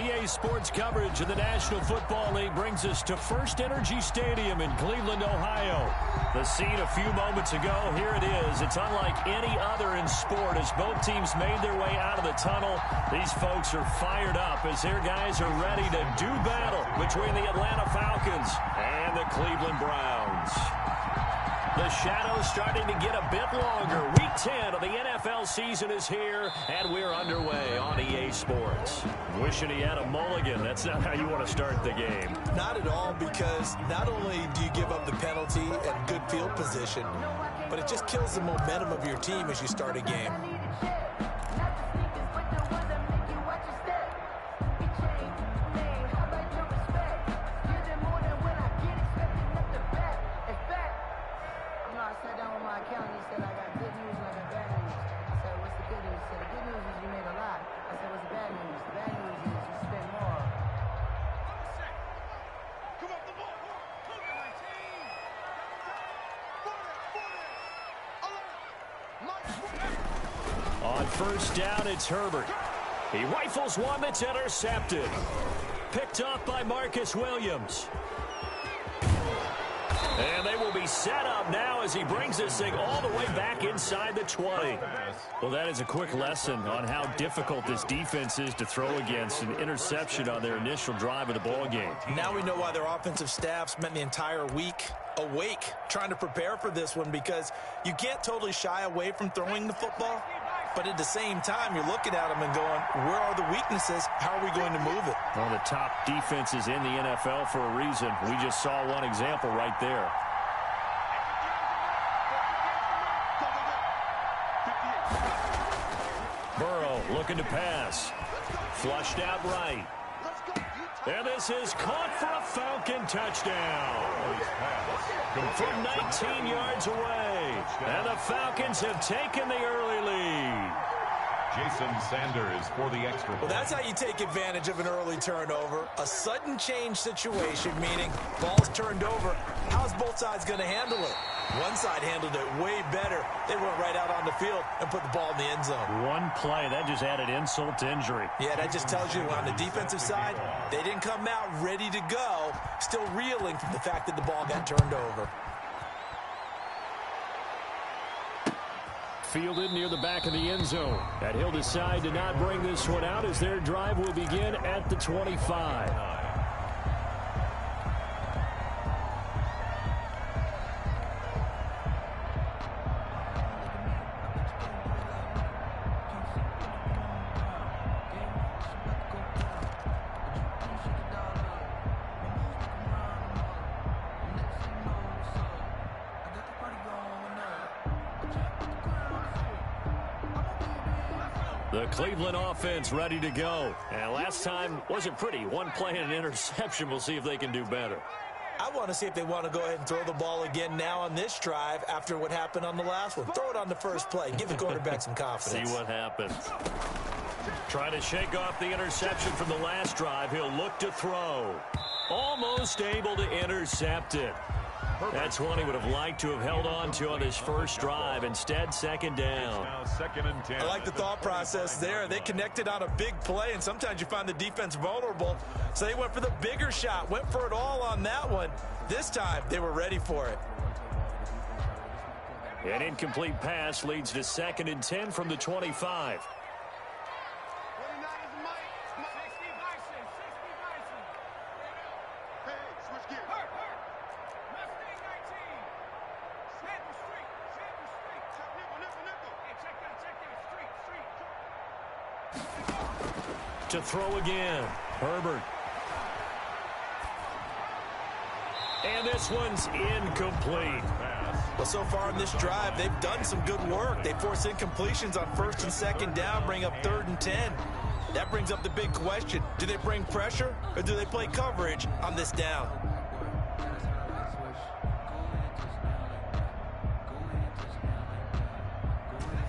EA Sports coverage of the National Football League brings us to First Energy Stadium in Cleveland, Ohio. The scene a few moments ago, here it is. It's unlike any other in sport as both teams made their way out of the tunnel. These folks are fired up as their guys are ready to do battle between the Atlanta Falcons and the Cleveland Browns. The shadow's starting to get a bit longer. Week 10 of the NFL season is here, and we're underway on EA Sports. Wishing he had a mulligan. That's not how you want to start the game. Not at all, because not only do you give up the penalty and good field position, but it just kills the momentum of your team as you start a game. On first down, it's Herbert. He rifles one that's intercepted. Picked off by Marcus Williams. And they will be set up now as he brings this thing all the way back inside the 20. Well, that is a quick lesson on how difficult this defense is to throw against. An interception on their initial drive of the ball game. Now we know why their offensive staff spent the entire week awake trying to prepare for this one, because you can't totally shy away from throwing the football. But at the same time, you're looking at them and going, where are the weaknesses? How are we going to move it? One of the top defenses in the NFL for a reason. We just saw one example right there. Burrow looking to pass. Flushed out right. And this is caught for a Falcon touchdown. From 19 yards away. And the Falcons have taken the early lead. Jason Sanders for the extra point. Well, that's how you take advantage of an early turnover. A sudden change situation, meaning ball's turned over. How's both sides going to handle it? One side handled it way better. They went right out on the field and put the ball in the end zone. One play, that just added insult to injury. Yeah, that just tells you on the defensive side, they didn't come out ready to go, still reeling from the fact that the ball got turned over. Fielded near the back of the end zone. And he'll decide to not bring this one out as their drive will begin at the 25. The Cleveland offense ready to go. And last time wasn't pretty. One play and an interception. We'll see if they can do better. I want to see if they want to go ahead and throw the ball again now on this drive after what happened on the last one. Throw it on the first play. Give the quarterback some confidence. See what happens. Trying to shake off the interception from the last drive. He'll look to throw. Almost able to intercept it. That's one he would have liked to have held on to on his first drive. Instead, second down. Now second and 10. I like the thought process there. They connected on a big play, and sometimes you find the defense vulnerable. So they went for the bigger shot, went for it all on that one. This time, they were ready for it. An incomplete pass leads to second and 10 from the 25. To throw again. Herbert. And this one's incomplete. Well, so far in this drive, they've done some good work. They force incompletions on first and second down, bring up third and 10. That brings up the big question. Do they bring pressure or do they play coverage on this down?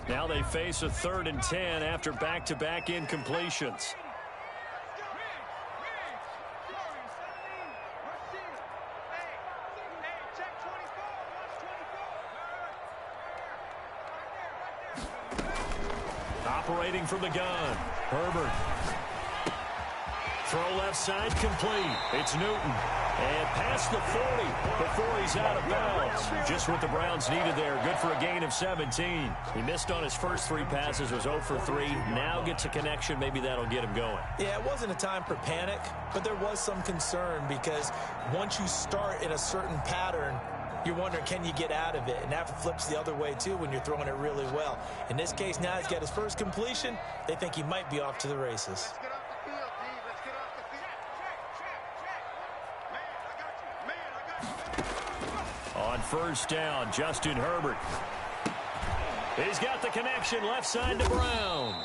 Now they face a third and 10 after back-to-back incompletions. Operating from the gun, Herbert. Throw left side complete. It's Newton. And past the 40 before he's out of bounds. Just what the Browns needed there. Good for a gain of 17. He missed on his first 3 passes, was 0 for 3. Now gets a connection. Maybe that'll get him going. Yeah, it wasn't a time for panic, but there was some concern because once you start in a certain pattern, you're wondering, can you get out of it? And that flips the other way, too, when you're throwing it really well. In this case, now he's got his first completion. They think he might be off to the races. On first down, Justin Herbert. He's got the connection left side to Brown.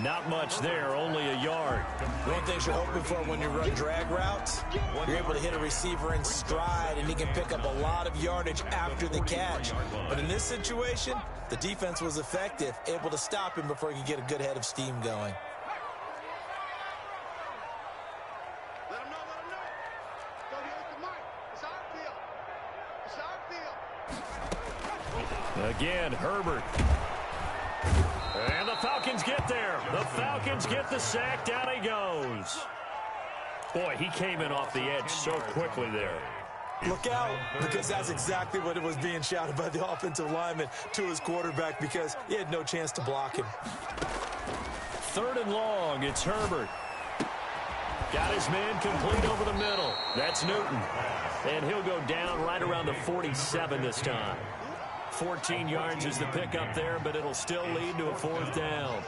Not much there, only a yard. One thing you're hoping for when you run drag routes, you're able to hit a receiver in stride, and he can pick up a lot of yardage after the catch. But in this situation, the defense was effective, able to stop him before he could get a good head of steam going. Again, Herbert. And the Falcons get there. The Falcons get the sack. Down he goes. Boy, he came in off the edge so quickly there. Look out, because that's exactly what it was being shouted by the offensive lineman to his quarterback because he had no chance to block him. 3rd and long. It's Herbert. Got his man complete over the middle. That's Newton. And he'll go down right around the 47 this time. 14 yards is the pickup there, but it'll still lead to a 4th down.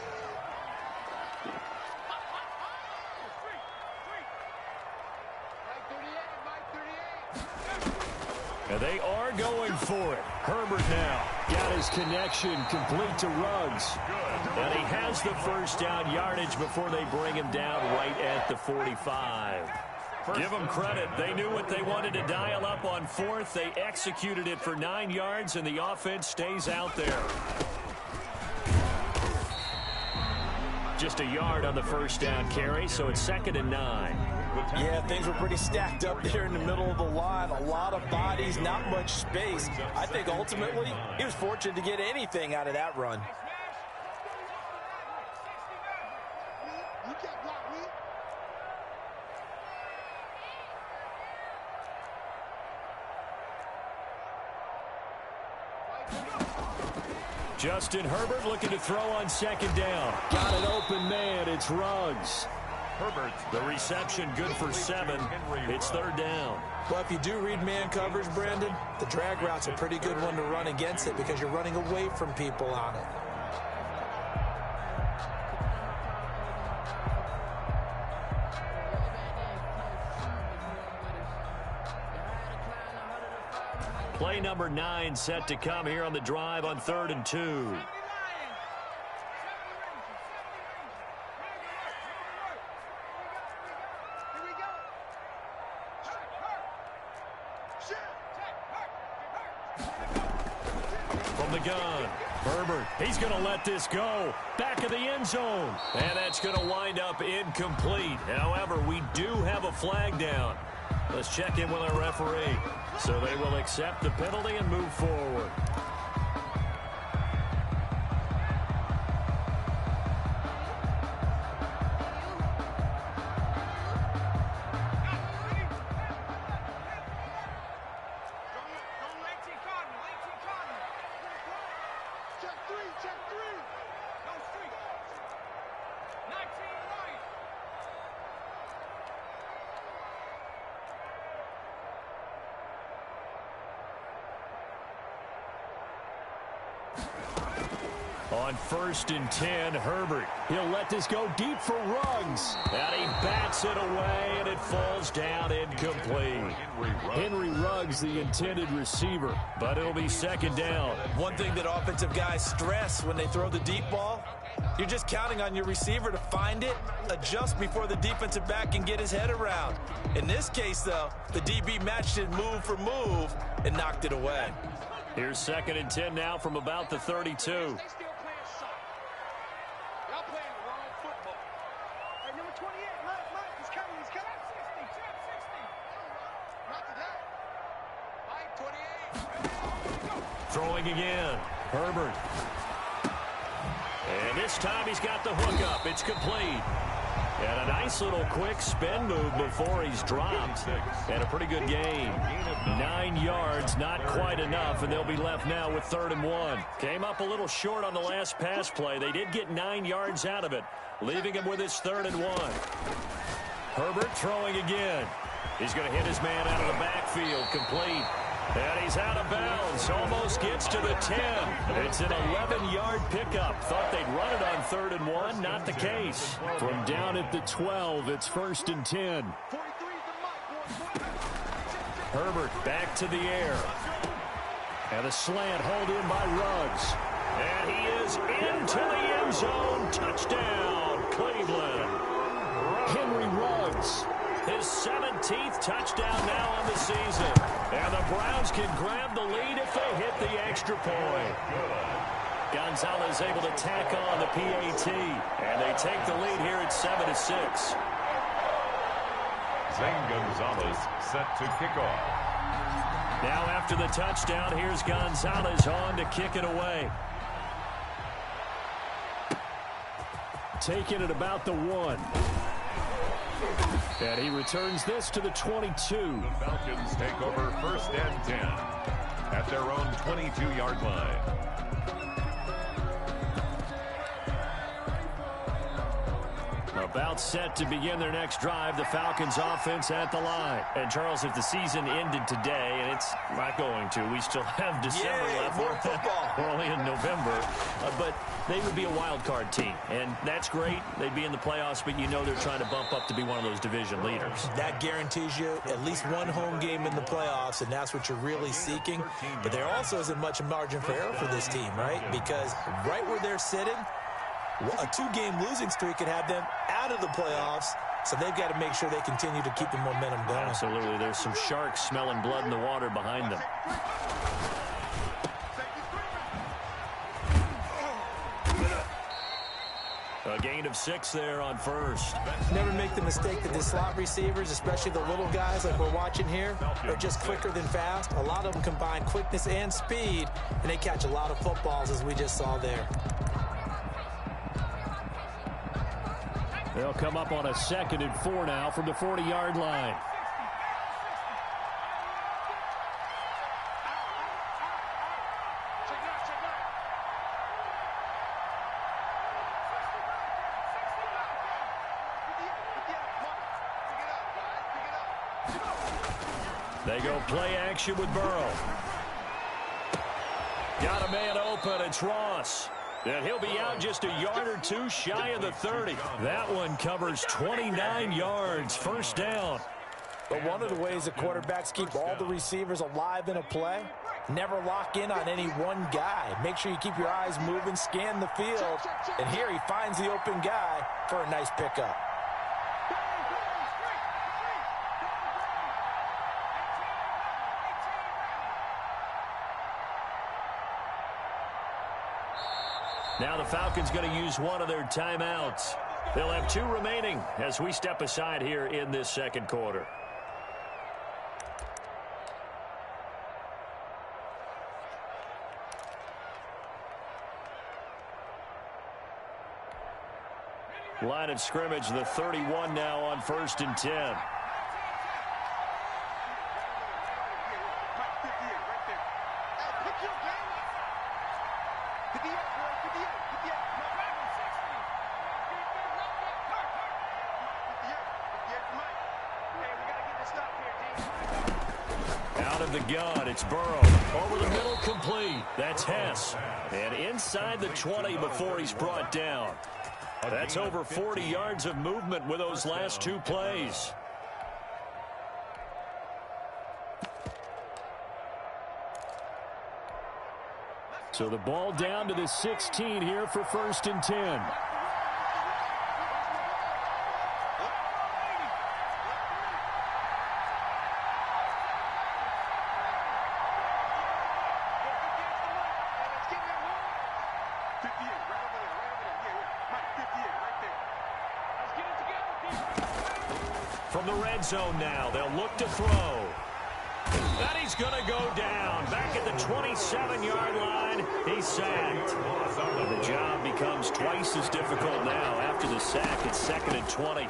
And they are going for it. Herbert now got his connection complete to Ruggs. And he has the first down yardage before they bring him down right at the 45. Give them credit. They knew what they wanted to dial up on 4th. They executed it for 9 yards, and the offense stays out there. Just a yard on the first down carry, so it's 2nd and 9. Yeah, things were pretty stacked up there in the middle of the line. A lot of bodies, not much space. I think ultimately he was fortunate to get anything out of that run. Justin Herbert looking to throw on 2nd down. Got an open man. It's Ruggs. Herbert, the reception good for 7. It's 3rd down. Well, if you do read man coverage, Brandon, the drag route's a pretty good one to run against it because you're running away from people on it. Play number 9 set to come here on the drive on 3rd and 2. From the gun, Herbert, he's going to let this go. Back of the end zone. And that's going to wind up incomplete. However, we do have a flag down. Let's check in with our referee. So they will accept the penalty and move forward. On 1st and 10, Herbert. He'll let this go deep for Ruggs. And he bats it away, and it falls down incomplete. Henry Ruggs, the intended receiver, but it'll be 2nd down. One thing that offensive guys stress when they throw the deep ball, you're just counting on your receiver to find it, adjust before the defensive back can get his head around. In this case, though, the DB matched it move for move and knocked it away. Here's 2nd and 10 now from about the 32. Throwing again, Herbert. And this time he's got the hook up. It's complete. And a nice little quick spin move before he's dropped. And a pretty good gain. 9 yards, not quite enough, and they'll be left now with 3rd and 1. Came up a little short on the last pass play. They did get 9 yards out of it, leaving him with his 3rd and 1. Herbert throwing again. He's going to hit his man out of the backfield, complete. And he's out of bounds, almost gets to the 10. It's an 11-yard pickup. Thought they'd run it on 3rd and 1, not the case. From down at the 12, it's 1st and 10. Herbert back to the air. And a slant hauled in by Ruggs. And he is into the end zone. Touchdown, Cleveland. Henry Ruggs. His 17th touchdown now on the season. And the Browns can grab the lead if they hit the extra point. Gonzalez able to tack on the PAT. And they take the lead here at 7-6. Zane Gonzalez set to kick off. Now after the touchdown, here's Gonzalez on to kick it away. Taking it about the 1. And he returns this to the 22. The Falcons take over 1st and 10 at their own 22-yard line. About set to begin their next drive, the Falcons offense at the line. And Charles, if the season ended today, and it's not going to, we still have December left. More football. We're only in November. But they would be a wild card team. And that's great. They'd be in the playoffs, but you know they're trying to bump up to be one of those division leaders. That guarantees you at least one home game in the playoffs, and that's what you're really seeking. But there also isn't much margin for error for this team, right? Because right where they're sitting, a 2-game losing streak could have them out of the playoffs, so they've got to make sure they continue to keep the momentum going. Absolutely. There's some sharks smelling blood in the water behind them. A gain of 6 there on 1st. Never make the mistake that the slot receivers, especially the little guys like we're watching here, are just quicker than fast. A lot of them combine quickness and speed, and they catch a lot of footballs, as we just saw there. They'll come up on a 2nd and 4 now from the 40-yard line. They go play action with Burrow. Got a man open. It's Ross. And he'll be out just a yard or 2 shy of the 30. That one covers 29 yards. 1st down. But one of the ways that quarterbacks keep all the receivers alive in a play, never lock in on any one guy. Make sure you keep your eyes moving, scan the field. And here he finds the open guy for a nice pickup. Now the Falcons going to use one of their timeouts. They'll have 2 remaining as we step aside here in this 2nd quarter. Line of scrimmage, the 31 now on 1st and 10. Out of the gun, it's Burrow. Over the middle, complete. That's Hess. And inside the 20 before he's brought down. That's over 40 yards of movement with those last 2 plays. So the ball down to the 16 here for 1st and 10. From the red zone now, they'll look to throw. And he's going to go down. Back at the 27-yard line, he's sacked. And the job becomes twice as difficult now. After the sack, it's 2nd and 20.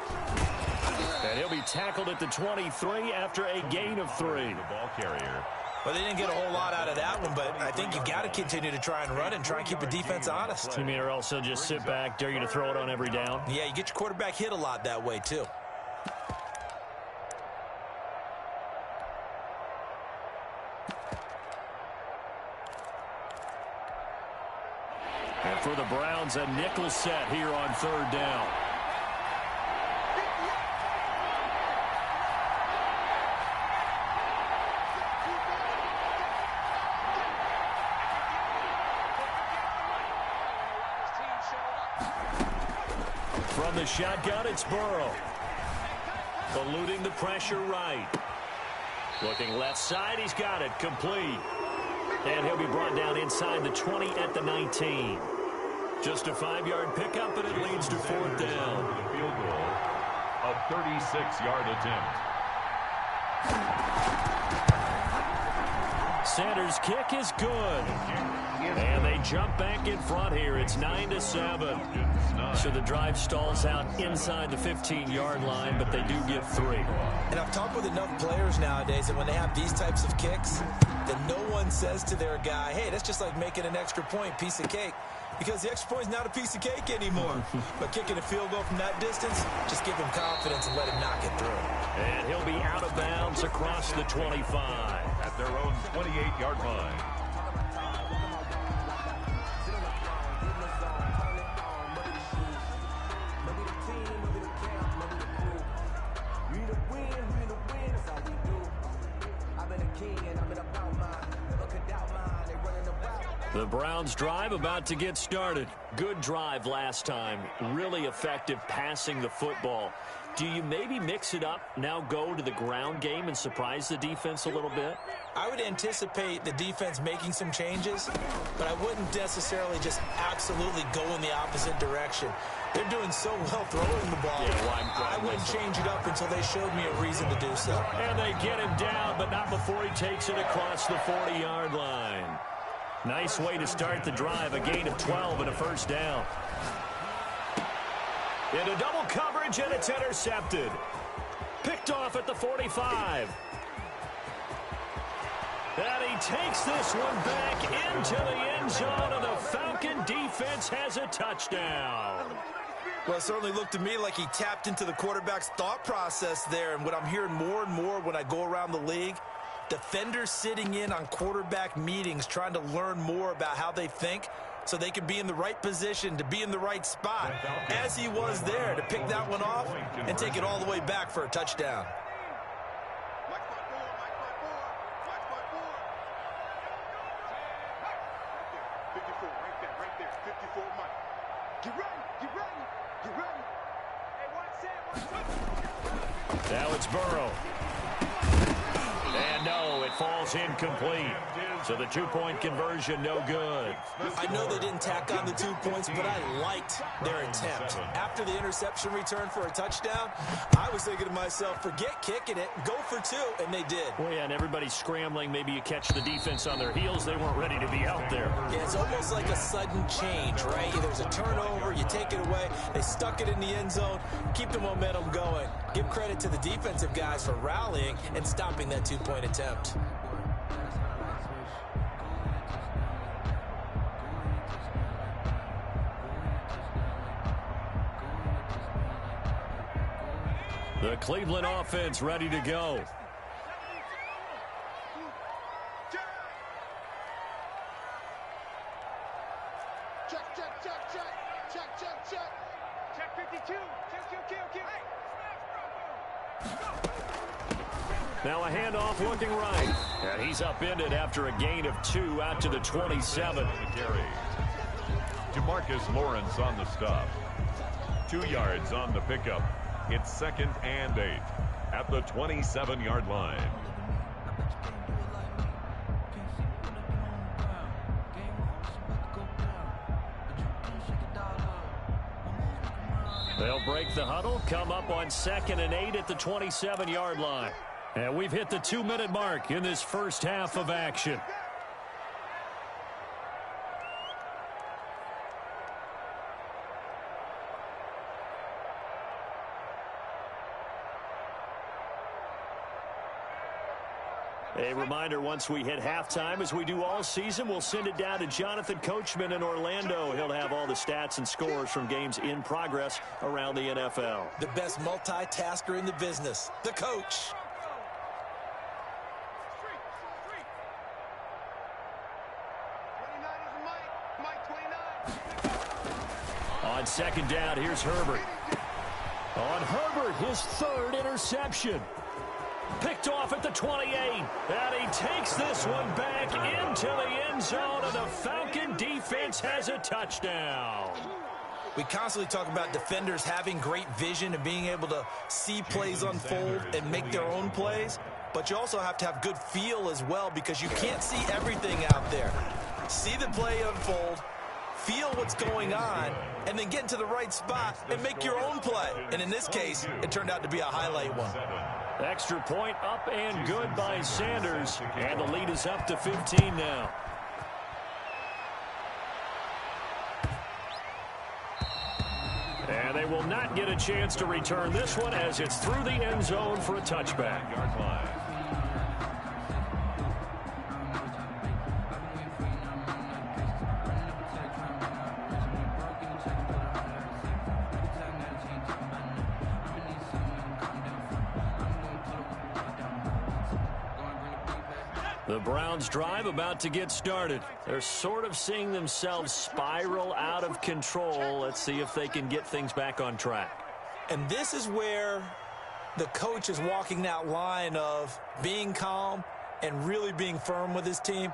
And he'll be tackled at the 23 after a gain of 3. The ball carrier. Well, they didn't get a whole lot out of that one, but I think you've got to continue to try and run and try and keep the defense honest. You mean or else they'll just sit back, dare you to throw it on every down? Yeah, you get your quarterback hit a lot that way, too. And for the Browns, a nickel set here on 3rd down. From the shotgun, it's Burrow. Eluding the pressure right. Looking left side, he's got it. Complete. And he'll be brought down inside the 20 at the 19. Just a 5-yard pickup, and it leads to 4th down. The field goal, a 36-yard attempt. Sanders' kick is good. And they jump back in front here. It's 9-7. So the drive stalls out inside the 15-yard line, but they do get 3. And I've talked with enough players nowadays that when they have these types of kicks, that no one says to their guy, hey, that's just like making an extra point, piece of cake. Because the extra point is not a piece of cake anymore. But kicking a field goal from that distance, just give him confidence and let him knock it through. And he'll be out of bounds across the 25. At their own 28-yard line. The Browns drive about to get started. Good drive last time. Really effective passing the football. Do you maybe mix it up, now go to the ground game and surprise the defense a little bit? I would anticipate the defense making some changes, but I wouldn't necessarily just absolutely go in the opposite direction. They're doing so well throwing the ball. I wouldn't change it up until they showed me a reason to do so. And they get him down, but not before he takes it across the 40-yard line. Nice way to start the drive, a gain of 12 and a 1st down. Into double coverage, and it's intercepted. Picked off at the 45. And he takes this one back into the end zone, and the Falcon defense has a touchdown. Well, it certainly looked to me like he tapped into the quarterback's thought process there, and what I'm hearing more and more when I go around the league, defenders sitting in on quarterback meetings trying to learn more about how they think so they can be in the right position to be in the right spot, as he was there to pick that one off and take it all the way back for a touchdown. Now it's Burrow. And no, it falls incomplete. So the 2-point conversion, no good. I know they didn't tack on the 2 points, but I liked their attempt. After the interception return for a touchdown, I was thinking to myself, forget kicking it, go for 2, and they did. Well, yeah, and everybody's scrambling. Maybe you catch the defense on their heels. They weren't ready to be out there. Yeah, it's almost like a sudden change, right? There's a turnover, you take it away, they stuck it in the end zone, keep the momentum going. Give credit to the defensive guys for rallying and stopping that 2-point attempt. The Cleveland offense ready to go. Check 52. Check. Now a handoff looking right. And he's upended after a gain of 2 out to the 27. DeMarcus Lawrence on the stop. 2 yards on the pickup. It's 2nd and 8 at the 27-yard line. They'll break the huddle, come up on 2nd and 8 at the 27-yard line. And we've hit the 2-minute mark in this first half of action. A reminder, once we hit halftime, as we do all season, we'll send it down to Jonathan Coachman in Orlando. He'll have all the stats and scores from games in progress around the NFL. The best multitasker in the business, the coach. On second down, here's Herbert. On Herbert, his third interception. Picked off at the 28, and he takes this one back into the end zone, and the Falcon defense has a touchdown. We constantly talk about defenders having great vision and being able to see plays unfold and make their own plays, but you also have to have good feel as well because you can't see everything out there. See the play unfold, feel what's going on, and then get into the right spot and make your own play. And in this case, it turned out to be a highlight one. Extra point up and good by Sanders, and the lead is up to 15 now. And they will not get a chance to return this one as it's through the end zone for a touchback. Yard line. The Browns drive about to get started. They're sort of seeing themselves spiral out of control. Let's see if they can get things back on track. And this is where the coach is walking that line of being calm and really being firm with his team.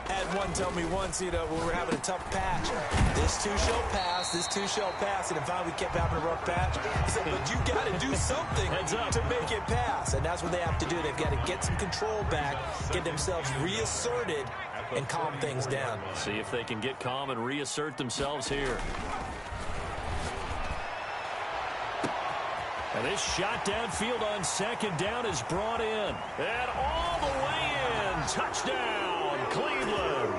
I had one tell me once, when we're having a tough patch, this too shall pass, this too shall pass, and finally we kept having a rough patch. He said, but you got to do something to make it pass, and that's what they have to do. They've got to get some control back, get themselves reasserted, and calm things down. See if they can get calm and reassert themselves here. And this shot downfield on second down is brought in. And all the way in. Touchdown, Cleveland.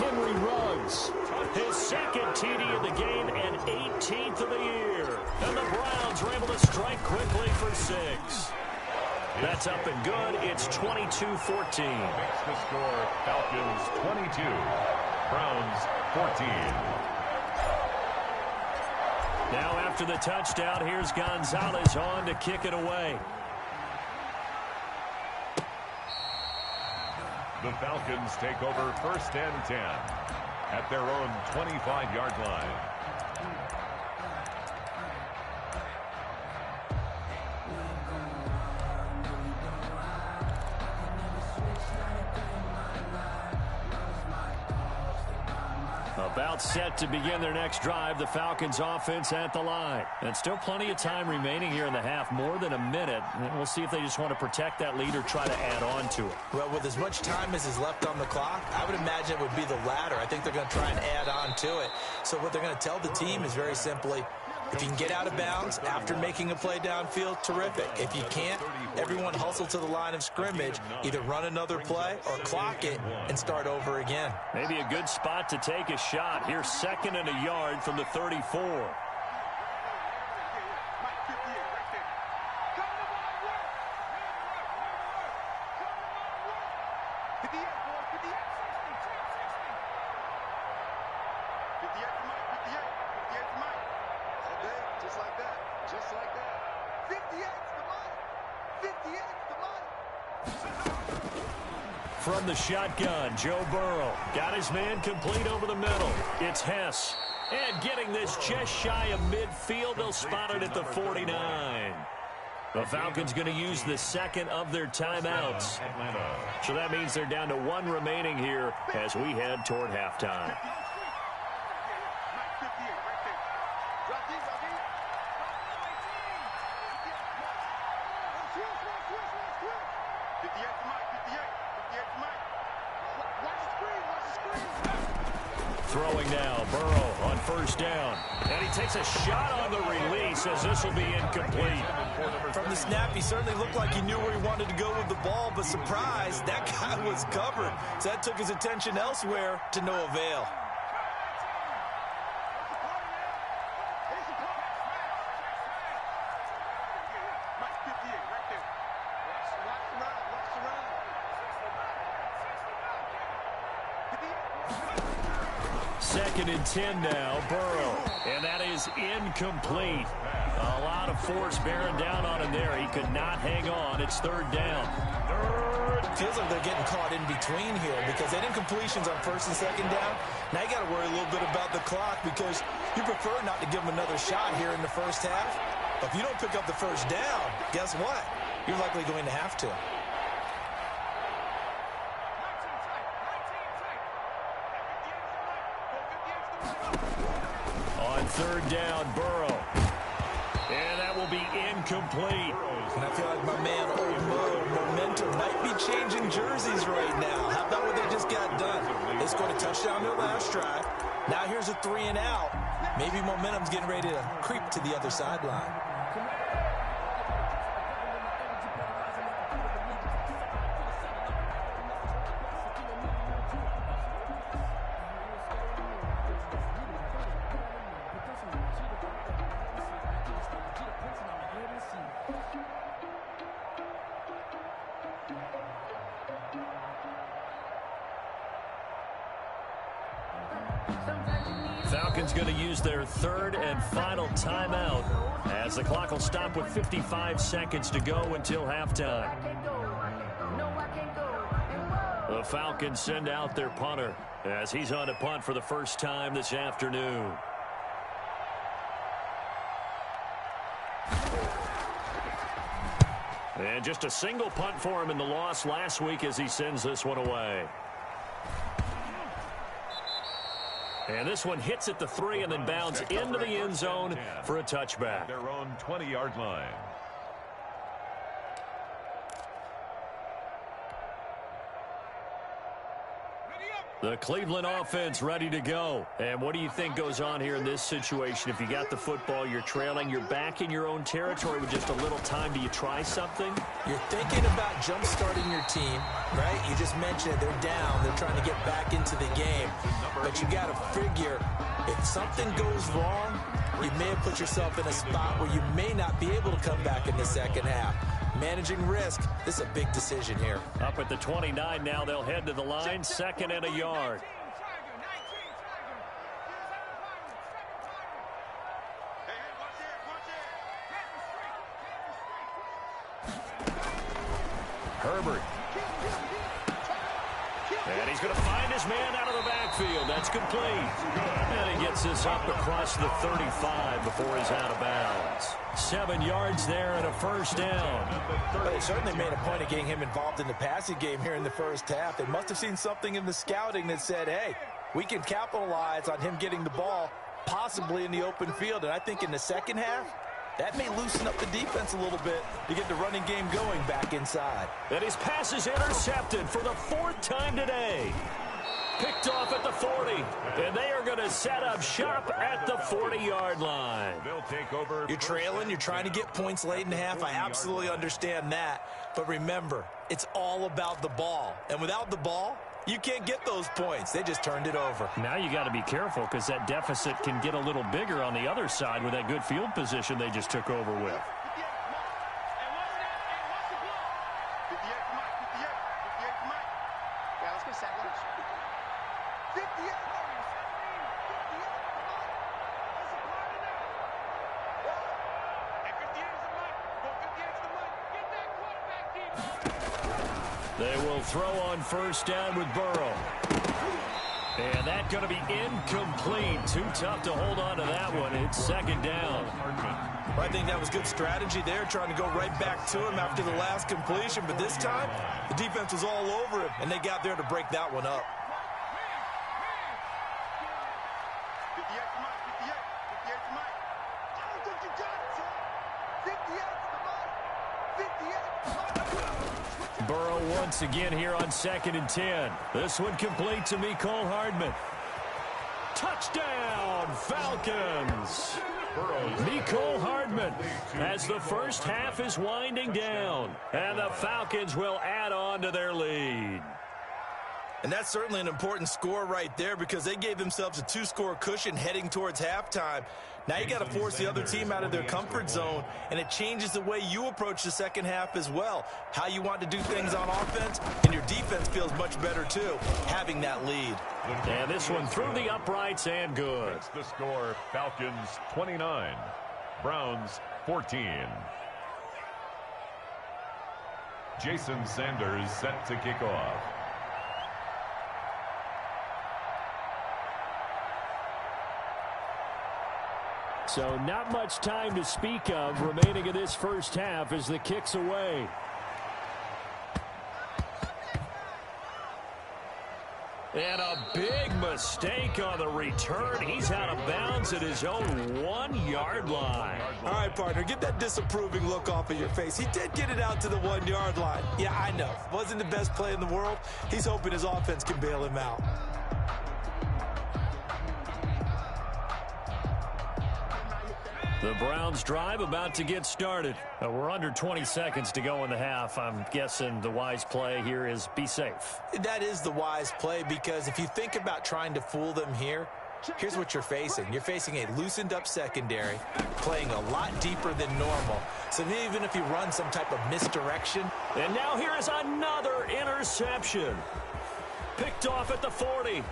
Henry Ruggs, his second TD of the game and 18th of the year. And the Browns are able to strike quickly for 6. That's up and good. It's 22-14. Makes the score Falcons 22, Browns 14. Now after the touchdown, here's Gonzalez on to kick it away. The Falcons take over 1st and 10 at their own 25-yard line. About set to begin their next drive, the Falcons offense at the line. And still plenty of time remaining here in the half, more than a minute. And we'll see if they just want to protect that lead or try to add on to it. Well, with as much time as is left on the clock, I would imagine it would be the latter. I think they're going to try and add on to it. So what they're going to tell the team is very simply, if you can get out of bounds after making a play downfield, terrific. If you can't, everyone hustle to the line of scrimmage, either run another play or clock it and start over again. Maybe a good spot to take a shot. Here's 2nd and a yard from the 34. From the shotgun, Joe Burrow got his man complete over the middle. It's Hess. And getting this just shy of midfield, they'll spot it at the 49. The Falcons going to use the second of their timeouts. So that means they're down to 1 remaining here as we head toward halftime. Throwing now, Burrow on first down. And he takes a shot on the release as this will be incomplete. From the snap, he certainly looked like he knew where he wanted to go with the ball, but surprise, that guy was covered. So that took his attention elsewhere to no avail. Second and 10 now, Burrow. And that is incomplete. A lot of force bearing down on him there. He could not hang on. It's third down. Feels like they're getting caught in between here because they did incompletions on first and second down. Now you got to worry a little bit about the clock because you prefer not to give them another shot here in the first half. But if you don't pick up the first down, guess what? You're likely going to have to. On third down, Burrow. And that will be incomplete. And I feel like my man, Old Mo, momentum might be changing jerseys right now. How about what they just got done? They scored a touchdown their last drive. Now here's a 3 and out. Maybe momentum's getting ready to creep to the other sideline. Falcons going to use their third and final timeout as the clock will stop with 55 seconds to go until halftime. The Falcons send out their punter as he's on to punt for the first time this afternoon. And just a single punt for him in the loss last week as he sends this one away. And this one hits at the 3 and then bounds into the end zone for a touchback. Their own 20-yard line. The Cleveland offense ready to go. And what do you think goes on here in this situation? If you got the football, you're trailing, you're back in your own territory with just a little time. Do you try something? You're thinking about jump-starting your team, right? You just mentioned it. They're down. They're trying to get back into the game. But you got to figure if something goes wrong, you may have put yourself in a spot where you may not be able to come back in the second half. Managing risk, this is a big decision here. Up at the 29 now, they'll head to the line, second and a yard. Herbert. And he's going to find his man out of the backfield. That's complete. And he gets this up across the 35 before he's out of bounds. 7 yards there and a first down. Well, they certainly made a point of getting him involved in the passing game here in the first half. They must have seen something in the scouting that said, hey, we can capitalize on him getting the ball possibly in the open field. And I think in the second half, that may loosen up the defense a little bit to get the running game going back inside. And his pass is intercepted for the 4th time today. Picked off at the 40. And they are going to set up shop at the 40-yard line. They'll take over. You're trailing. You're trying to get points late in the half. I absolutely understand that. But remember, it's all about the ball. And without the ball, you can't get those points. They just turned it over. Now you got to be careful because that deficit can get a little bigger on the other side with that good field position they just took over with. They will throw on first down with Burrow. And that's going to be incomplete. Too tough to hold on to that one. It's second down. I think that was good strategy there, trying to go right back to him after the last completion. But this time, the defense was all over him, and they got there to break that one up. Burrow once again here on 2nd and 10. This one complete to Mecole Hardman. Touchdown, Falcons! Mecole Hardman as the first half is winding down, and the Falcons will add on to their lead. And that's certainly an important score right there because they gave themselves a 2-score cushion heading towards halftime. Now you got to force the other team out of their comfort zone, and it changes the way you approach the second half as well. How you want to do things on offense, and your defense feels much better too, having that lead. And this one through the uprights and good. That's the score, Falcons 29, Browns 14. Jason Sanders set to kick off. So not much time to speak of remaining in this first half as the kick's away. And a big mistake on the return. He's out of bounds at his own 1-yard line. All right, partner, get that disapproving look off of your face. He did get it out to the 1-yard line. Yeah, I know. Wasn't the best play in the world. He's hoping his offense can bail him out. The Browns drive about to get started. We're under 20 seconds to go in the half. I'm guessing the wise play here is be safe. That is the wise play because if you think about trying to fool them here, here's what you're facing. You're facing a loosened up secondary, playing a lot deeper than normal. So even if you run some type of misdirection. And now here is another interception. Picked off at the 40.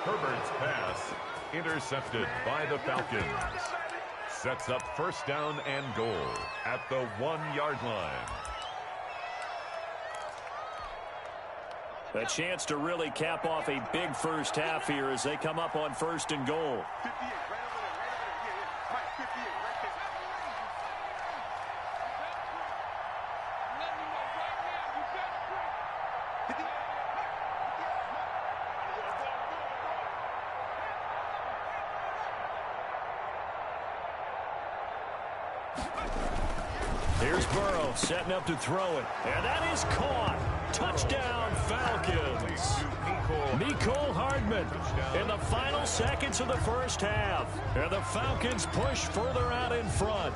Herbert's pass intercepted by the Falcons. Sets up first down and goal at the 1-yard line. A chance to really cap off a big first half here as they come up on first and goal. 58, right over there, yeah. Mike, 58, right there. Let me know right now, you got strength. Here's Burrow setting up to throw it. And that is caught. Touchdown, Falcons. Mecole Hardman in the final seconds of the first half. And the Falcons push further out in front.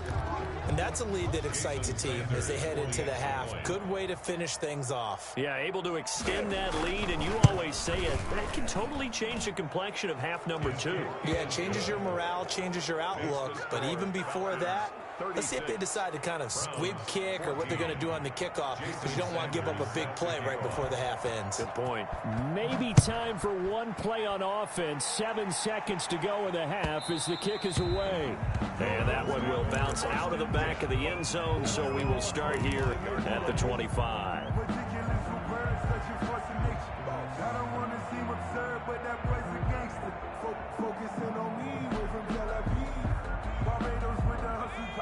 And that's a lead that excites a team as they head into the half. Good way to finish things off. Yeah, able to extend that lead, and you always say it, that can totally change the complexion of half number 2. Yeah, it changes your morale, changes your outlook. But even before that, let's see if they decide to kind of squib kick or what they're going to do on the kickoff, because you don't want to give up a big play right before the half ends. Good point. Maybe time for one play on offense. 7 seconds to go in the half as the kick is away. And that one will bounce out of the back of the end zone, so we will start here at the 25.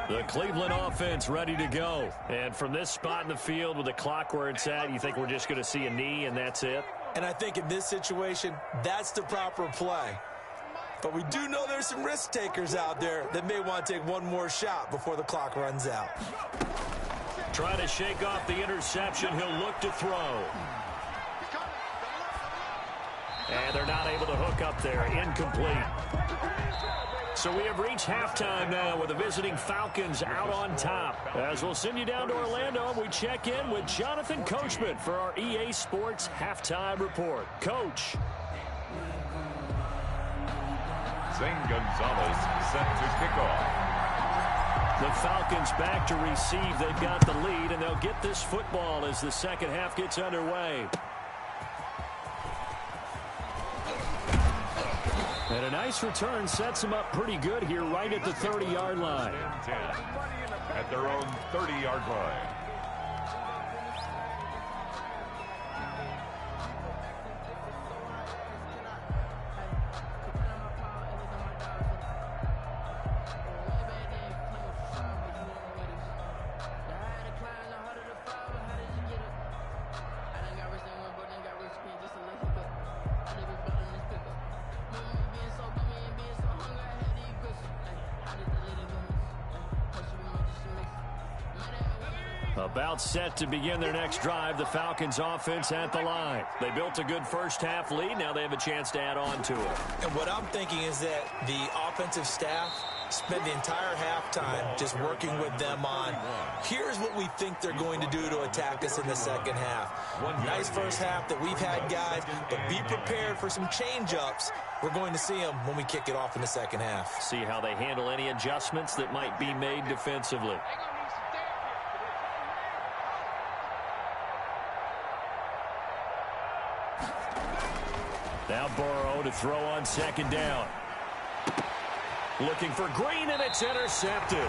The Cleveland offense ready to go. And from this spot in the field with the clock where it's at, you think we're just going to see a knee and that's it? And I think in this situation, that's the proper play. But we do know there's some risk takers out there that may want to take one more shot before the clock runs out. Trying to shake off the interception. He'll look to throw. And they're not able to hook up there. Incomplete. So we have reached halftime now with the visiting Falcons out on top. As we'll send you down to Orlando, we check in with Jonathan Coachman for our EA Sports Halftime Report. Coach. Zane Gonzalez set to kick off. The Falcons back to receive. They've got the lead, and they'll get this football as the second half gets underway. And a nice return sets them up pretty good here right at the 30-yard line. 10 at their own 30-yard line. About set to begin their next drive, the Falcons offense at the line. They built a good first-half lead. Now they have a chance to add on to it. And what I'm thinking is that the offensive staff spent the entire halftime just working with them on, here's what we think they're going to do to attack us in the second half. Nice first half that we've had, guys, but be prepared for some change-ups. We're going to see them when we kick it off in the second half. See how they handle any adjustments that might be made defensively. Now Burrow to throw on second down. Looking for Green, and it's intercepted.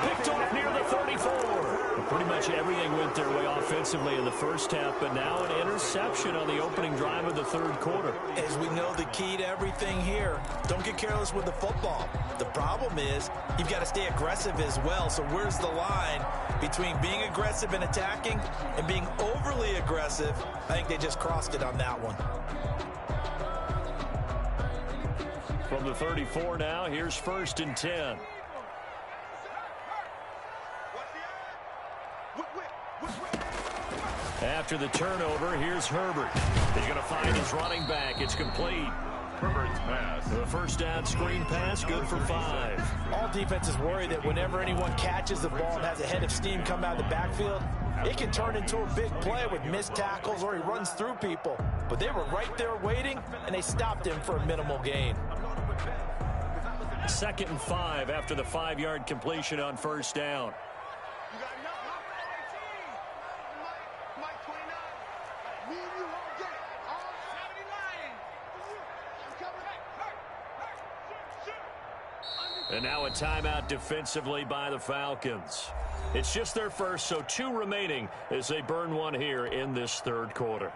Picked off near the 34. Pretty much everything went their way offensively in the first half, but now an interception on the opening drive of the third quarter. As we know, the key to everything here, don't get careless with the football. The problem is you've got to stay aggressive as well. So where's the line between being aggressive and attacking and being overly aggressive? I think they just crossed it on that one. From the 34 now, here's 1st and 10. After the turnover, here's Herbert. He's going to find his running back. It's complete. Herbert's pass. The first down screen pass, good for 5. All defenses worry that whenever anyone catches the ball and has a head of steam come out of the backfield, it can turn into a big play with missed tackles or he runs through people. But they were right there waiting, and they stopped him for a minimal gain. 2nd and 5 after the 5-yard completion on first down. And now a timeout defensively by the Falcons. It's just their first, so 2 remaining as they burn one here in this third quarter.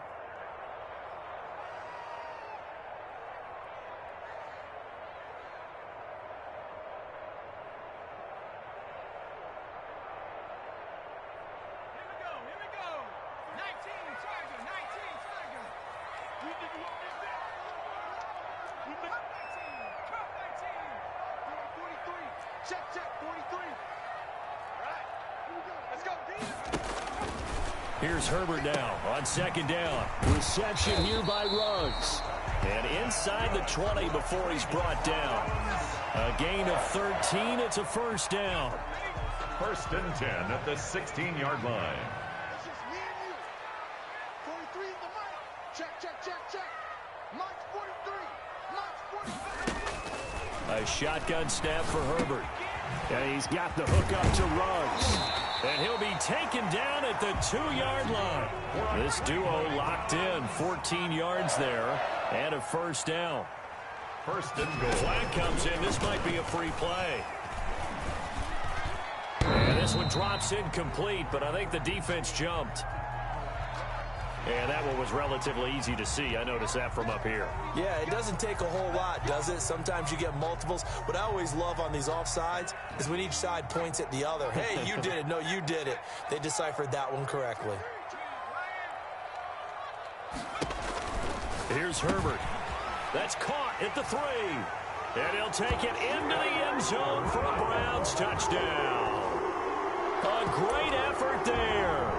Here's Herbert now on second down. Reception here by Ruggs. And inside the 20 before he's brought down. A gain of 13. It's a first down. 1st and 10 at the 16-yard line. A shotgun snap for Herbert. And he's got the hook up to Ruggs. And he'll be taken down at the 2-yard line. This duo locked in, 14 yards there, and a first down. 1st and goal. Flag comes in. This might be a free play. And this one drops incomplete, but I think the defense jumped. And that one was relatively easy to see. I noticed that from up here. Yeah, it doesn't take a whole lot, does it? Sometimes you get multiples. What I always love on these offsides is when each side points at the other. Hey, you did it. No, you did it. They deciphered that one correctly. Here's Herbert. That's caught at the 3. And he'll take it into the end zone for a Browns touchdown. A great effort there.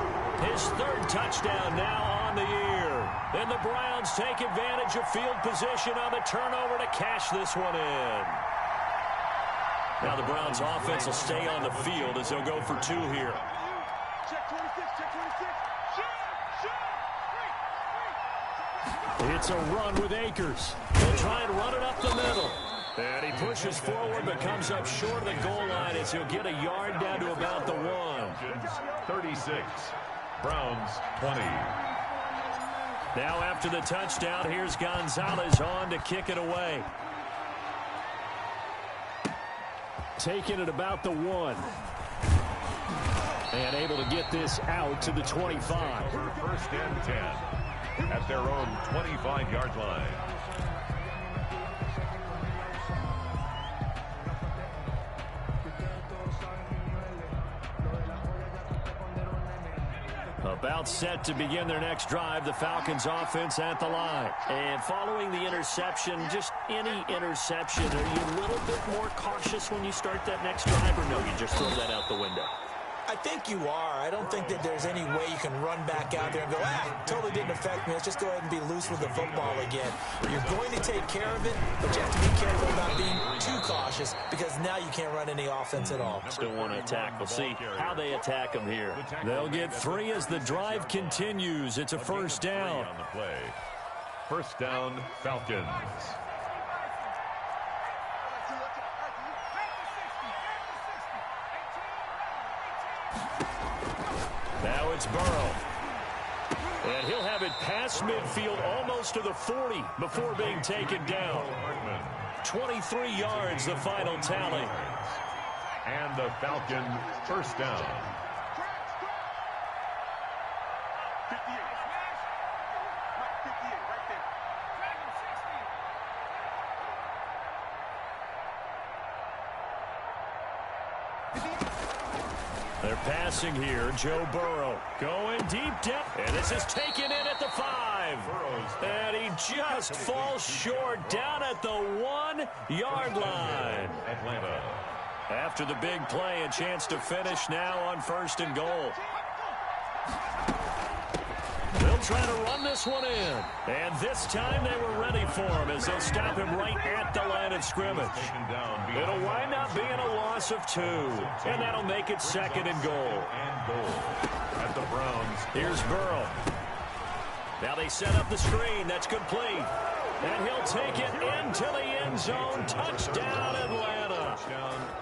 His 3rd touchdown now on the year. And the Browns take advantage of field position on the turnover to cash this one in. Now the Browns offense will stay on the field as they'll go for 2 here. Check 26, check 26. It's a run with Akers. They'll try and run it up the middle. And he pushes forward but comes up short of the goal line as he'll get a yard down to about the 1. 36. Browns 20. Now after the touchdown, here's Gonzalez on to kick it away. Taking it about the 1. And able to get this out to the 25. 1st and 10 at their own 25-yard line. About set to begin their next drive, the Falcons offense at the line. And following the interception, just any interception, are you a little bit more cautious when you start that next drive, or no, you just throw that out the window? I think you are. I don't think that there's any way you can run back out there and go, totally didn't affect me. Let's just go ahead and be loose with the football again. You're going to take care of it, but you have to be careful about being too cautious because now you can't run any offense at all. Still want to attack. We'll see how they attack them here. They'll get 3 as the drive continues. It's a first down. On the play. First down, Falcons. Now it's Burrow. And he'll have it past midfield almost to the 40 before being taken down. 23 yards, the final tally. And the Falcons first down. They're passing here. Joe Burrow going deep down. And this is taken in at the 5. And he just falls short down at the 1-yard line. Atlanta. After the big play, a chance to finish now on 1st and goal. They'll try to run this one in. And this time they were ready for him as they'll stop him right at the line of scrimmage. It'll wind up being a loss of 2. And that'll make it 2nd and goal. At the Browns. Here's Burrow. Now they set up the screen. That's complete. And he'll take it into the end zone. Touchdown, Atlanta.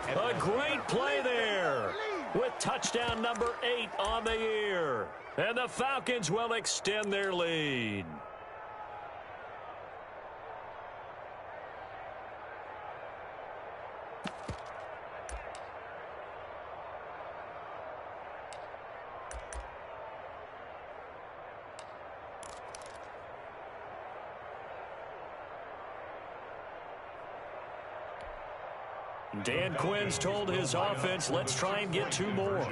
A great play there with touchdown number 8 on the year. And the Falcons will extend their lead. Dan Quinn's told his offense, let's try and get 2 more.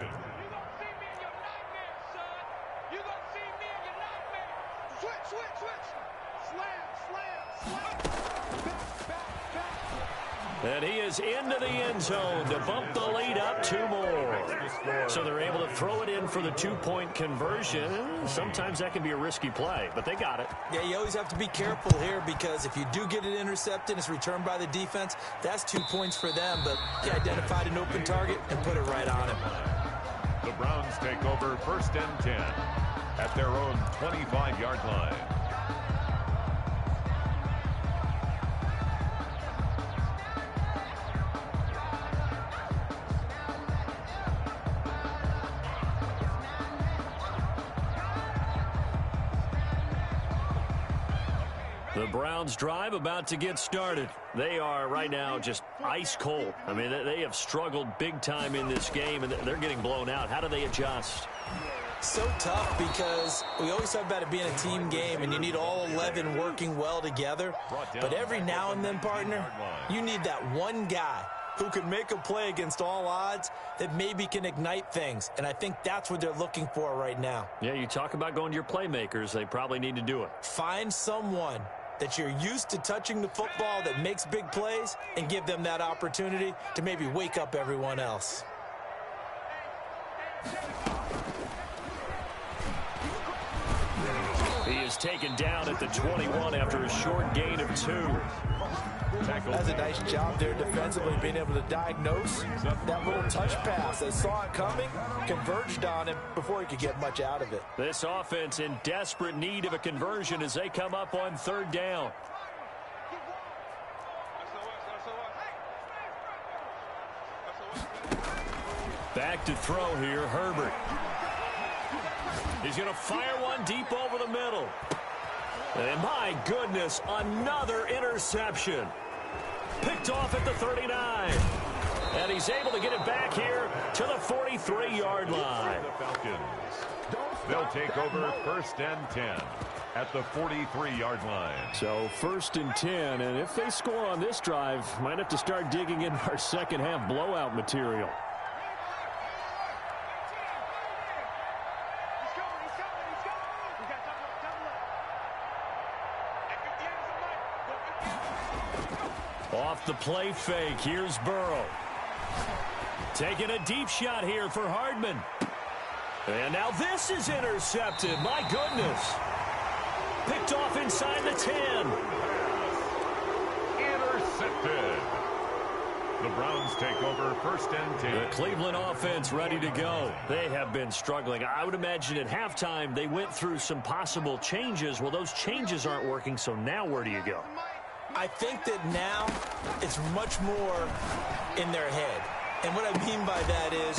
And he is into the end zone to bump the lead up 2 more. So they're able to throw it in for the 2-point conversion. Sometimes that can be a risky play, but they got it. Yeah, you always have to be careful here because if you do get it intercepted, it's returned by the defense, that's 2 points for them. But he identified an open target and put it right on him. The Browns take over 1st and 10 at their own 25-yard line. The Browns drive about to get started. They are right now just ice cold. I mean, they have struggled big time in this game, and they're getting blown out. How do they adjust? So tough because we always talk about it being a team game, and you need all 11 working well together. But every now and then, partner, you need that one guy who can make a play against all odds that maybe can ignite things. And I think that's what they're looking for right now. Yeah, you talk about going to your playmakers. They probably need to do it. Find someone that you're used to touching the football that makes big plays and give them that opportunity to maybe wake up everyone else. He is taken down at the 21 after a short gain of 2. That's a nice job there defensively, being able to diagnose that little touch pass. They saw it coming, converged on him before he could get much out of it. This offense in desperate need of a conversion as they come up on 3rd down. Back to throw here, Herbert. He's going to fire one deep over the middle. And my goodness, another interception. Picked off at the 39. And he's able to get it back here to the 43-yard line. The Falcons. They'll take over 1st and 10 at the 43-yard line. So 1st and 10, and if they score on this drive, might have to start digging in our second half blowout material. Off the play fake, here's Burrow. Taking a deep shot here for Hardman. And now this is intercepted. My goodness. Picked off inside the 10. Intercepted. The Browns take over 1st and 10. The Cleveland offense ready to go. They have been struggling. I would imagine at halftime they went through some possible changes. Well, those changes aren't working, so now where do you go? I think that now it's much more in their head. And what I mean by that is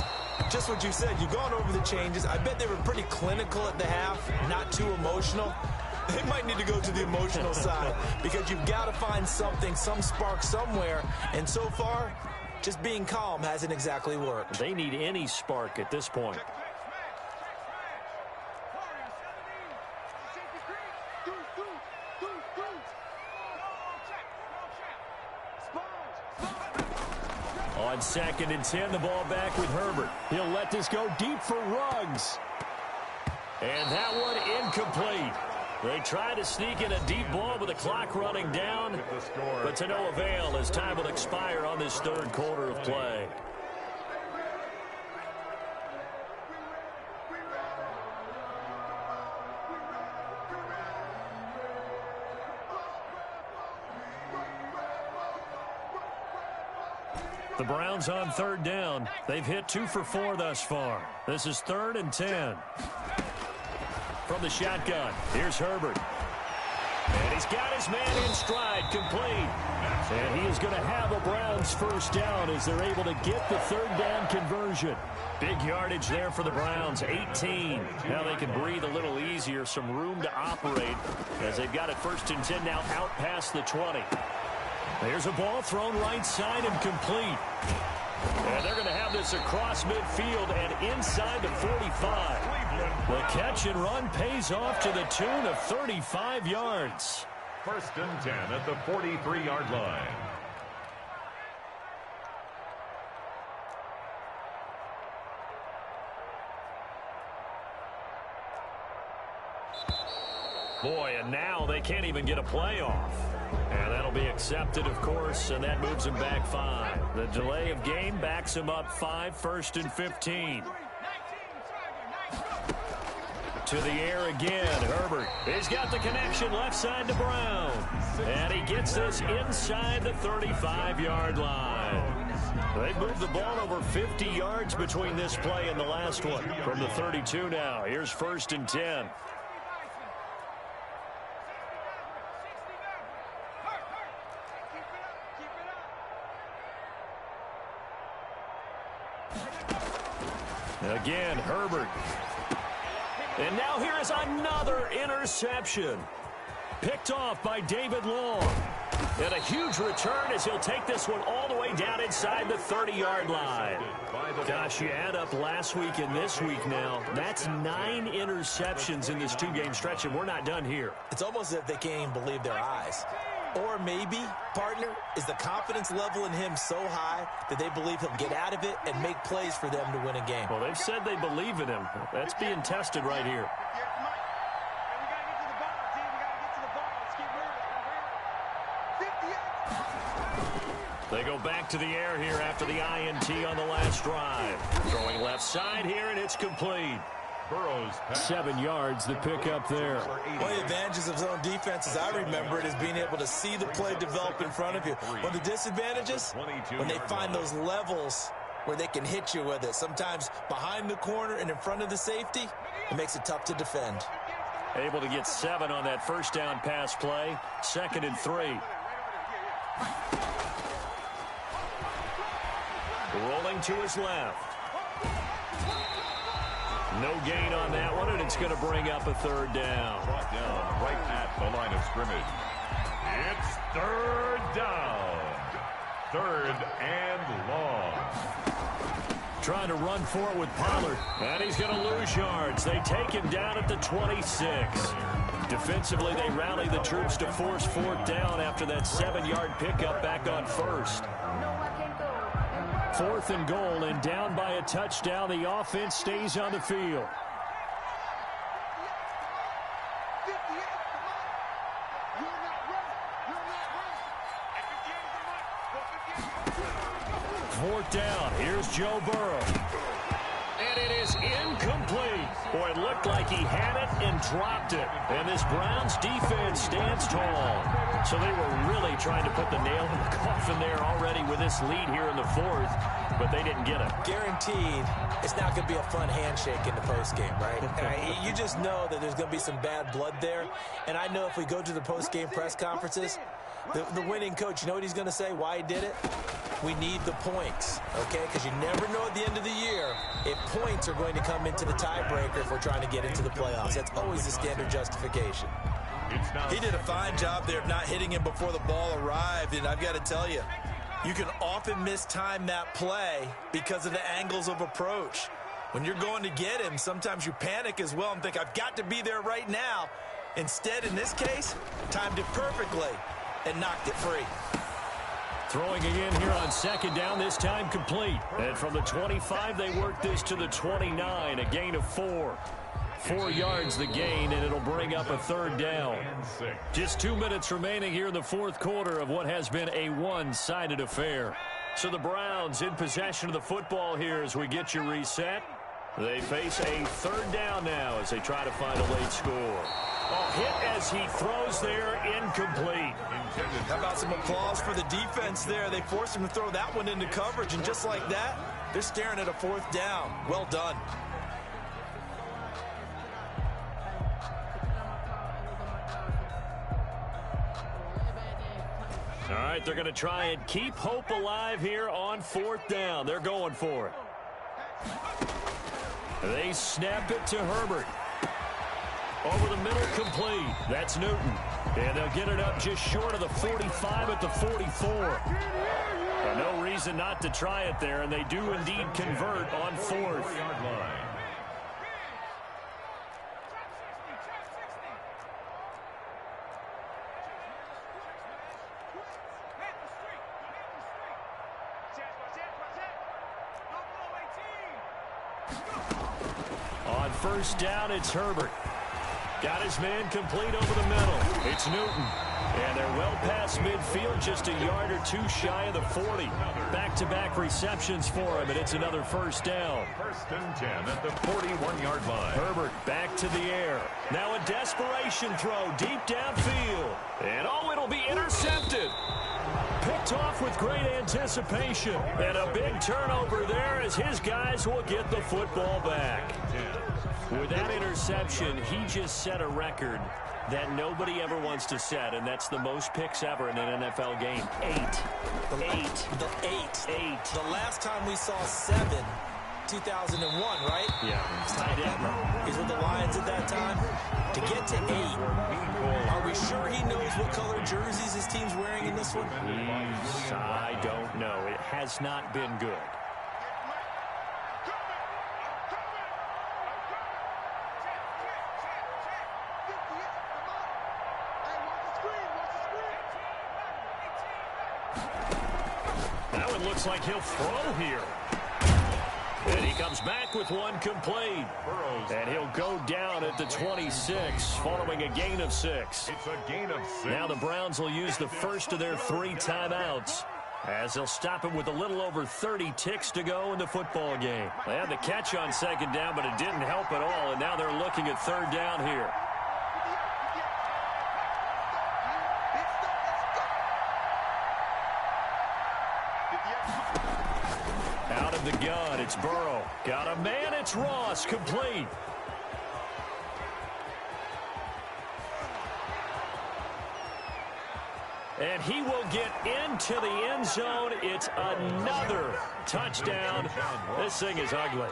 just what you said. You've gone over the changes. I bet they were pretty clinical at the half, not too emotional. They might need to go to the emotional side because you've got to find something, some spark somewhere. And so far, just being calm hasn't exactly worked. They need any spark at this point. On 2nd and 10, the ball back with Herbert. He'll let this go deep for Ruggs. And that one incomplete. They try to sneak in a deep ball with the clock running down, but to no avail as time will expire on this 3rd quarter of play. The Browns on 3rd down. They've hit 2 for 4 thus far. This is 3rd and 10. From the shotgun, here's Herbert. And he's got his man in stride, complete. And he is going to have a Browns 1st down as they're able to get the 3rd down conversion. Big yardage there for the Browns, 18. Now they can breathe a little easier, some room to operate as they've got it 1st and 10 now out past the 20. There's a ball thrown right side and complete. And they're going to have this across midfield and inside the 45. The catch and run pays off to the tune of 35 yards. 1st and 10 at the 43-yard line. Boy, and now they can't even get a playoff. And that'll be accepted, of course, and that moves him back 5. The delay of game backs him up 5, 1st and 15. To the air again, Herbert. He's got the connection left side to Brown. And he gets this inside the 35-yard line. They've moved the ball over 50 yards between this play and the last one. From the 32 now, here's 1st and 10. Again, Herbert. And now here is another interception. Picked off by David Long. And a huge return as he'll take this one all the way down inside the 30-yard line. Gosh, you add up last week and this week now. That's 9 interceptions in this 2-game stretch, and we're not done here. It's almost as if they can't even believe their eyes. Or maybe, partner, is the confidence level in him so high that they believe he'll get out of it and make plays for them to win a game. Well, they've said they believe in him. That's being tested right here. They go back to the air here after the INT on the last drive. Throwing left side here, and it's complete. 7 yards, the pickup there. One of the advantages of zone defense, as I remember it, is being able to see the play develop in front of you. One of the disadvantages, when they find those levels where they can hit you with it, sometimes behind the corner and in front of the safety, it makes it tough to defend. Able to get 7 on that 1st down pass play. 2nd and 3. Rolling to his left. No gain on that one, and it's going to bring up a 3rd down. Brought down right at the line of scrimmage. It's 3rd down. 3rd and long. Trying to run for it with Pollard, and he's going to lose yards. They take him down at the 26. Defensively, they rally the troops to force 4th down after that 7-yard pickup back on 1st. 4th and goal, and down by a touchdown. The offense stays on the field. 4th down. Here's Joe Burrow. And it is incomplete. Boy, it looked like he had it and dropped it. And this Browns defense stands tall. So they were really trying to put the nail in the coffin there already with this lead here in the 4th, but they didn't get it. Guaranteed it's not going to be a fun handshake in the postgame, right? You just know that there's going to be some bad blood there. And I know if we go to the postgame press conferences, the winning coach, you know what he's going to say, why he did it? We need the points, okay? Because you never know at the end of the year if points are going to come into the tiebreaker if we're trying to get into the playoffs. That's always the standard justification. He did a fine job there of not hitting him before the ball arrived, and I've got to tell you, you can often mistime that play because of the angles of approach. When you're going to get him, sometimes you panic as well and think, I've got to be there right now. Instead, in this case, timed it perfectly and knocked it free. Throwing again here on 2nd down, this time complete. And from the 25, they work this to the 29, a gain of 4. 4 yards the gain, and it'll bring up a 3rd down. Just 2 minutes remaining here in the 4th quarter of what has been a one-sided affair. So the Browns in possession of the football here as we get you reset. They face a 3rd down now as they try to find a late score. Oh, hit as he throws there, incomplete. How about some applause for the defense there? They forced him to throw that one into coverage, and just like that, they're staring at a 4th down. Well done. All right, they're going to try and keep hope alive here on 4th down. They're going for it. They snap it to Herbert. Over the middle, complete. That's Newton. And they'll get it up just short of the 45 at the 44. And no reason not to try it there, and they do indeed convert on 4th. On 1st down, it's Herbert. Got his man complete over the middle. It's Newton. And they're well past midfield, just a yard or 2 shy of the 40. Back-to-back receptions for him, and it's another 1st down. 1st and 10 at the 41-yard line. Herbert back to the air. Now a desperation throw deep downfield. And oh, it'll be intercepted. Picked off with great anticipation. And a big turnover there as his guys will get the football back. With that interception, he just set a record that nobody ever wants to set, and that's the most picks ever in an NFL game. 8. The last time we saw 7, 2001, right? Yeah. Tied in. He's with the Lions at that time. To get to 8, are we sure he knows what color jerseys his team's wearing in this one? I don't know. It has not been good. Looks like he'll throw here. And he comes back with one complete. And he'll go down at the 26 following a gain of 6. It's a gain of 6. Now the Browns will use the first of their 3 timeouts as they'll stop him with a little over 30 ticks to go in the football game. They had the catch on 2nd down, but it didn't help at all. And now they're looking at 3rd down here. Out of the gun, it's Burrow. Got a man, it's Ross, complete. And he will get into the end zone. It's another touchdown. This thing is ugly.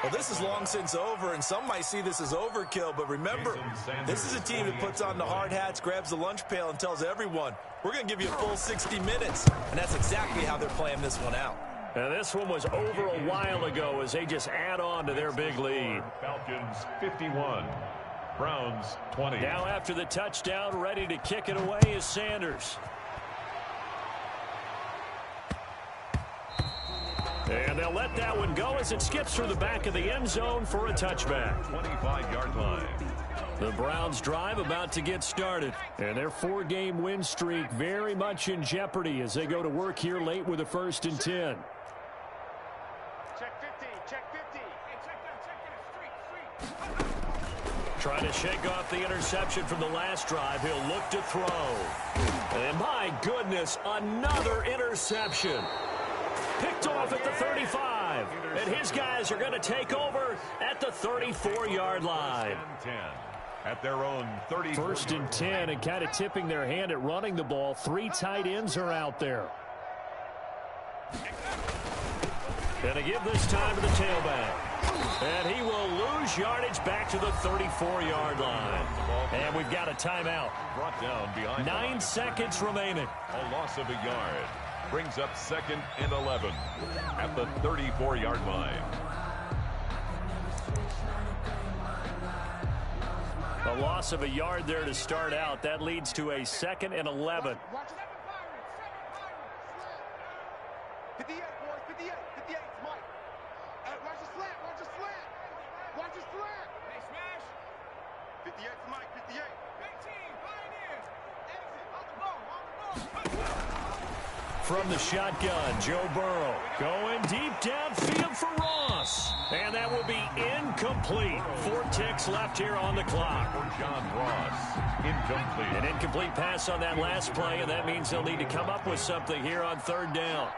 Well, this is long since over, and some might see this as overkill. But remember, this is a team that puts on the hard hats, grabs the lunch pail, and tells everyone, we're going to give you a full 60 minutes. And that's exactly how they're playing this one out. And this one was over a while ago as they just add on to their big lead. Falcons 51. Browns 20. Now after the touchdown, ready to kick it away is Sanders. And they'll let that one go as it skips through the back of the end zone for a touchback. 25-yard line. The Browns' drive about to get started. And their 4-game win streak very much in jeopardy as they go to work here late with a 1st and 10. Check 50. Check 50. Hey, check that. Street. Trying to shake off the interception from the last drive. He'll look to throw. And my goodness, another interception. Picked off at the 35. And his guys are going to take over at the 34-yard line. At their own 30. 1st and 10, and kind of tipping their hand at running the ball. 3 tight ends are out there. Going to give this time to the tailback. And he will lose yardage back to the 34-yard line. And we've got a timeout. Brought down behind 9 seconds remaining. A loss of a yard brings up 2nd and 11 at the 34-yard line. A loss of a yard there to start out. That leads to a 2nd and 11. Watch 7 Pirates. 58, boys. 58. 58. It's Mike. Watch the slant. Watch the slant. Watch the slant. Hey, smash. 58 's Mike. 58. 18. Pioneers. Exit. On the ball. On the ball. From the shotgun, Joe Burrow going deep downfield for Ross. And that will be incomplete. 4 ticks left here on the clock. For John Ross, incomplete. An incomplete pass on that last play, and that means they'll need to come up with something here on 3rd down.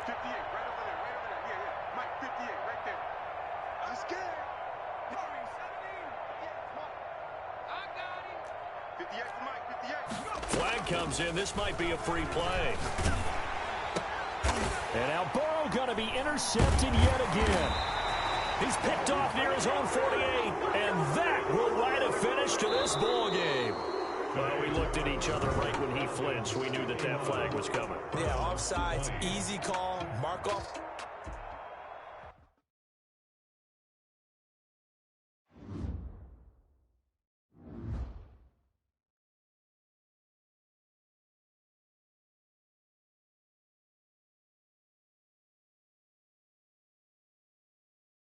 58, right over there, right over there. Yeah. Mike, 58, right there. I'm scared. Hurry, 17. Yeah, Mike. I got him. 58 's Mike, 58. Flag comes in. This might be a free play. And now Burrow going to be intercepted yet again. He's picked off near his own 48, and that will write a finish to this ball game. Well, we looked at each other right when he flinched. We knew that that flag was coming. Yeah, offsides, easy call, mark off.